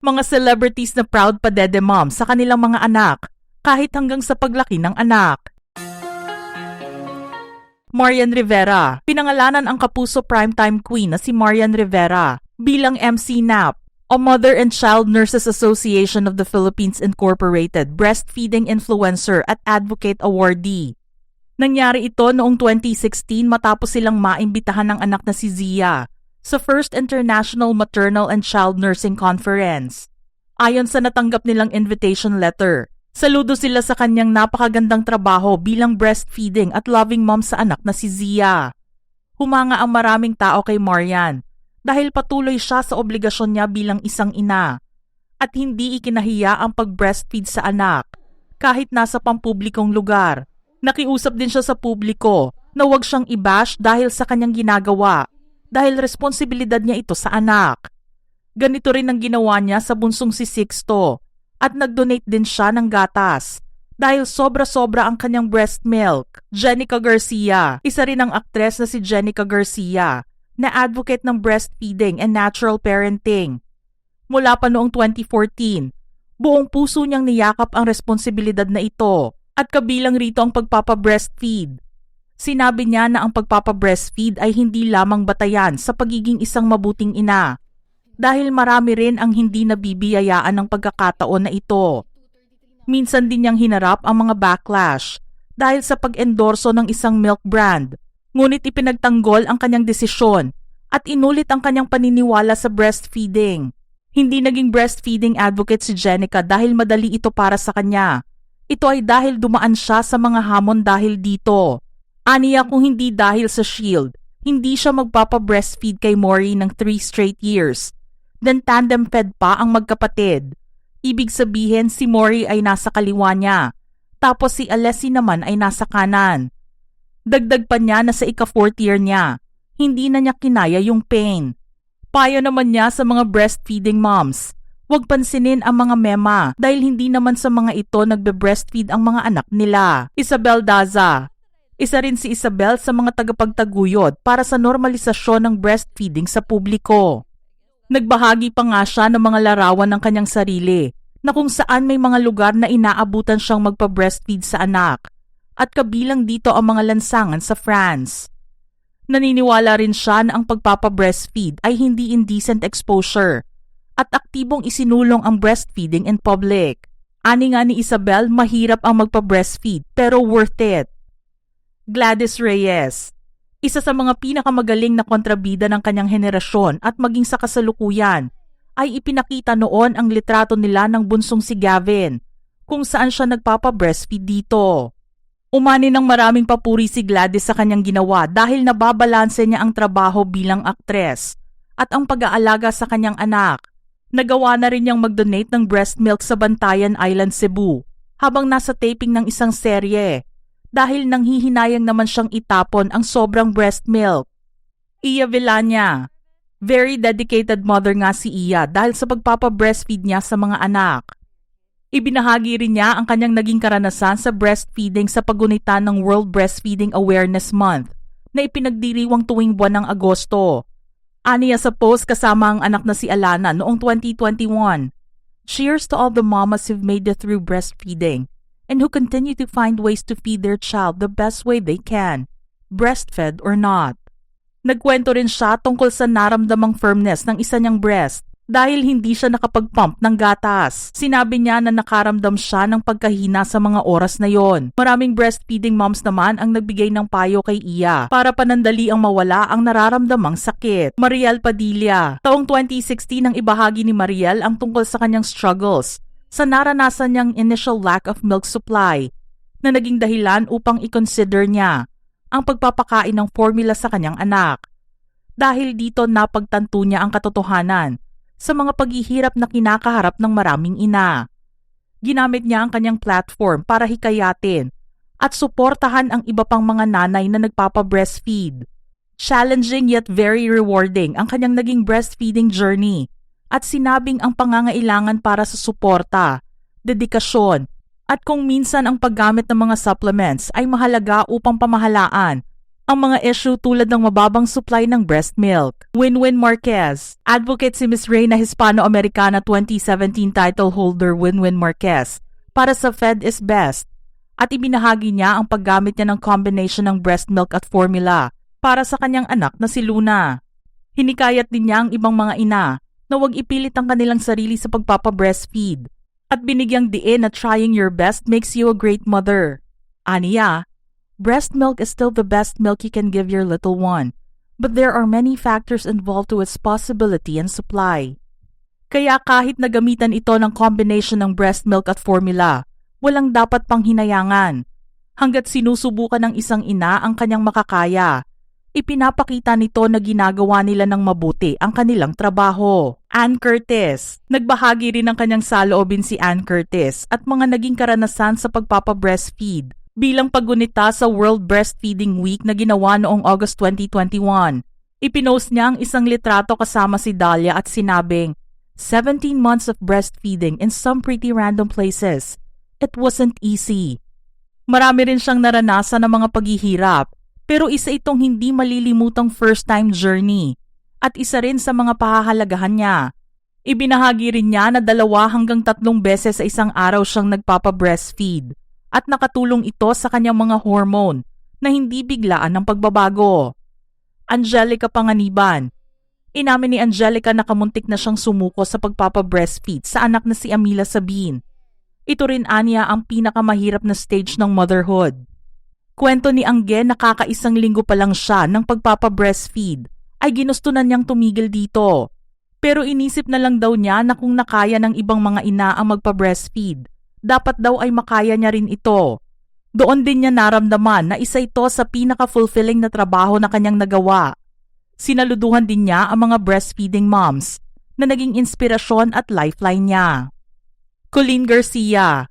Mga celebrities na proud pa dede mom sa kanilang mga anak, kahit hanggang sa paglaki ng anak. Marian Rivera, pinangalanan ang kapuso primetime queen na si Marian Rivera bilang MC NAP o Mother and Child Nurses Association of the Philippines Incorporated breastfeeding influencer at advocate awardee. Nangyari ito noong 2016 matapos silang maimbitahan ng anak na si Zia sa First International Maternal and Child Nursing Conference. Ayon sa natanggap nilang invitation letter, saludo sila sa kanyang napakagandang trabaho bilang breastfeeding at loving mom sa anak na si Zia. Humanga ang maraming tao kay Marian dahil patuloy siya sa obligasyon niya bilang isang ina at hindi ikinahiya ang pag-breastfeed sa anak kahit nasa pampublikong lugar. Nakiusap din siya sa publiko na huwag siyang i-bash dahil sa kanyang ginagawa dahil responsibilidad niya ito sa anak. Ganito rin ang ginawa niya sa bunsong si Sixto at nag-donate din siya ng gatas dahil sobra-sobra ang kanyang breast milk. Jenica Garcia, isa rin ang aktres na si Jenica Garcia na advocate ng breastfeeding and natural parenting. Mula pa noong 2014, buong puso niyang niyakap ang responsibilidad na ito at kabilang rito ang pagpapa-breastfeed. Sinabi niya na ang pagpapa-breastfeed ay hindi lamang batayan sa pagiging isang mabuting ina dahil marami rin ang hindi nabibiyayaan ng pagkakataon na ito. Minsan din niyang hinarap ang mga backlash dahil sa pag-endorso ng isang milk brand, ngunit ipinagtanggol ang kanyang desisyon at inulit ang kanyang paniniwala sa breastfeeding. Hindi naging breastfeeding advocate si Jenica dahil madali ito para sa kanya. Ito ay dahil dumaan siya sa mga hamon dahil dito. Aniya kung hindi dahil sa Shield, hindi siya magpapa-breastfeed kay Maury ng 3 straight years. Then tandem fed pa ang magkapatid. Ibig sabihin si Maury ay nasa kaliwa niya, tapos si Alessi naman ay nasa kanan. Dagdag pa niya na sa ika-4th year niya, hindi na niya kinaya yung pain. Payo naman niya sa mga breastfeeding moms, huwag pansinin ang mga mema dahil hindi naman sa mga ito nagbe-breastfeed ang mga anak nila. Isabel Daza, isa rin si Isabel sa mga tagapagtaguyod para sa normalisasyon ng breastfeeding sa publiko. Nagbahagi pa nga siya ng mga larawan ng kanyang sarili na kung saan may mga lugar na inaabutan siyang magpa-breastfeed sa anak at kabilang dito ang mga lansangan sa France. Naniniwala rin siya na ang pagpapa-breastfeed ay hindi indecent exposure at aktibong isinulong ang breastfeeding in public. Ani nga ni Isabel, mahirap ang magpa-breastfeed pero worth it. Gladys Reyes, isa sa mga pinakamagaling na kontrabida ng kanyang henerasyon at maging sa kasalukuyan, ay ipinakita noon ang litrato nila ng bunsong si Gavin, kung saan siya nagpapa-breastfeed dito. Umani ng maraming papuri si Gladys sa kanyang ginawa dahil nababalanse niya ang trabaho bilang aktres at ang pag-aalaga sa kanyang anak. Nagawa na rin niyang mag-donate ng breast milk sa Bantayan Island, Cebu habang nasa taping ng isang serye dahil nanghihinayang naman siyang itapon ang sobrang breast milk. Iya Villania, very dedicated mother nga si Iya dahil sa pagpapa-breastfeed niya sa mga anak. Ibinahagi rin niya ang kanyang naging karanasan sa breastfeeding sa paggunita ng World Breastfeeding Awareness Month na ipinagdiriwang tuwing buwan ng Agosto. Aniya sa post kasama ang anak na si Alana noong 2021. Cheers to all the mamas who've made it through breastfeeding and who continue to find ways to feed their child the best way they can, breastfed or not. Nagkwento rin siya tungkol sa naramdamang firmness ng isa niyang breast dahil hindi siya nakapag-pump ng gatas. Sinabi niya na nakaramdam siya ng pagkahina sa mga oras na yon. Maraming breastfeeding moms naman ang nagbigay ng payo kay Iya para panandali ang mawala ang nararamdamang sakit. Mariel Padilla, taong 2016 nang ibahagi ni Mariel ang tungkol sa kanyang struggles sa naranasan niyang initial lack of milk supply na naging dahilan upang i-consider niya ang pagpapakain ng formula sa kanyang anak. Dahil dito napagtanto niya ang katotohanan sa mga paghihirap na kinakaharap ng maraming ina. Ginamit niya ang kanyang platform para hikayatin at suportahan ang iba pang mga nanay na nagpapa-breastfeed. Challenging yet very rewarding ang kanyang naging breastfeeding journey at sinabing ang pangangailangan para sa suporta, dedikasyon, at kung minsan ang paggamit ng mga supplements ay mahalaga upang pamahalaan ang mga issue tulad ng mababang supply ng breast milk. Winwin Marquez. Advocate si Miss Reina Hispano-Americana 2017 title holder Winwin Marquez para sa Fed is Best at ibinahagi niya ang paggamit niya ng combination ng breast milk at formula para sa kanyang anak na si Luna. Hinikayat din niya ang ibang mga ina na huwag ipilit ang kanilang sarili sa pagpapa-breastfeed at binigyang diin na trying your best makes you a great mother. Aniya, breast milk is still the best milk you can give your little one, but there are many factors involved to its possibility and supply. Kaya kahit nagamitan ito ng combination ng breast milk at formula, walang dapat pang hinayangan. Hanggat sinusubukan ng isang ina ang kanyang makakaya, ipinapakita nito na ginagawa nila ng mabuti ang kanilang trabaho. Ann Curtis. Nagbahagi rin ng kanyang saloobin si Ann Curtis at mga naging karanasan sa pagpapa-breastfeed bilang paggunita sa World Breastfeeding Week na ginawa noong August 2021. Ipinost niya ang isang litrato kasama si Dahlia at sinabing, 17 months of breastfeeding in some pretty random places. It wasn't easy. Marami rin siyang naranasan ng mga paghihirap, pero isa itong hindi malilimutang first-time journey at isa rin sa mga pahahalagahan niya. Ibinahagi rin niya na 2 hanggang 3 beses sa isang araw siyang nagpapa-breastfeed at nakatulong ito sa kanyang mga hormone na hindi biglaan ng pagbabago. Angelica Panganiban. Inamin ni Angelica na kamuntik na siyang sumuko sa pagpapa-breastfeed sa anak na si Amila Sabin. Ito rin aniya ang pinakamahirap na stage ng motherhood. Kwento ni Angge na kakaisang linggo pa lang siya ng pagpapa-breastfeed ay ginusto na niyang tumigil dito. Pero inisip na lang daw niya na kung nakaya ng ibang mga ina ang magpa-breastfeed, dapat daw ay makaya niya rin ito. Doon din niya naramdaman na isa ito sa pinaka-fulfilling na trabaho na kanyang nagawa. Sinaluduhan din niya ang mga breastfeeding moms na naging inspirasyon at lifeline niya. Colleen Garcia.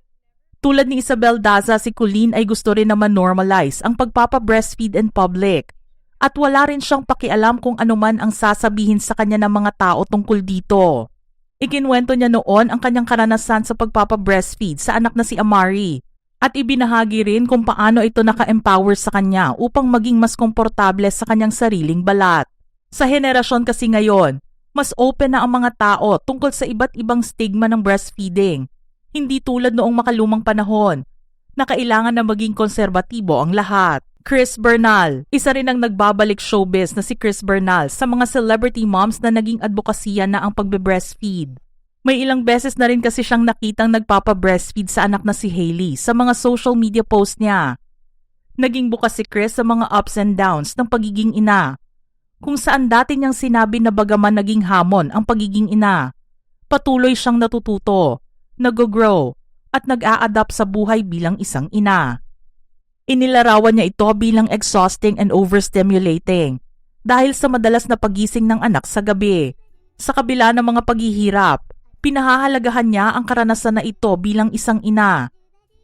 Tulad ni Isabel Daza, si Colleen ay gusto rin naman normalize ang pagpapa-breastfeed in public at wala rin siyang pakialam kung anuman ang sasabihin sa kanya ng mga tao tungkol dito. Ikinwento niya noon ang kanyang karanasan sa pagpapa-breastfeed sa anak na si Amari at ibinahagi rin kung paano ito naka-empower sa kanya upang maging mas komportable sa kanyang sariling balat. Sa henerasyon kasi ngayon, mas open na ang mga tao tungkol sa iba't ibang stigma ng breastfeeding. Hindi tulad noong makalumang panahon na kailangan na maging konserbatibo ang lahat. Chris Bernal. Isa rin ang nagbabalik showbiz na si Chris Bernal sa mga celebrity moms na naging advokasya na ang pagbe-breastfeed. May ilang beses na rin kasi siyang nakitang nagpapa-breastfeed sa anak na si Hailey sa mga social media post niya. Naging bukas si Chris sa mga ups and downs ng pagiging ina, kung saan dati niyang sinabi na bagaman naging hamon ang pagiging ina, patuloy siyang natututo, nag-grow, at nag-a-adapt sa buhay bilang isang ina. Inilarawan niya ito bilang exhausting and overstimulating dahil sa madalas na pagising ng anak sa gabi. Sa kabila ng mga paghihirap, pinahahalagahan niya ang karanasan na ito bilang isang ina.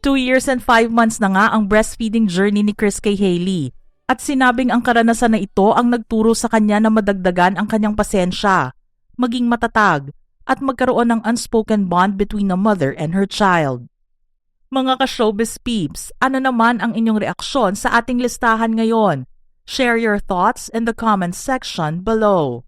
2 years and 5 months na nga ang breastfeeding journey ni Chris kay Hailey at sinabing ang karanasan na ito ang nagturo sa kanya na madagdagan ang kanyang pasensya, maging matatag, at magkaroon ng unspoken bond between a mother and her child. Mga ka-showbiz peeps, ano naman ang inyong reaksyon sa ating listahan ngayon? Share your thoughts in the comments section below.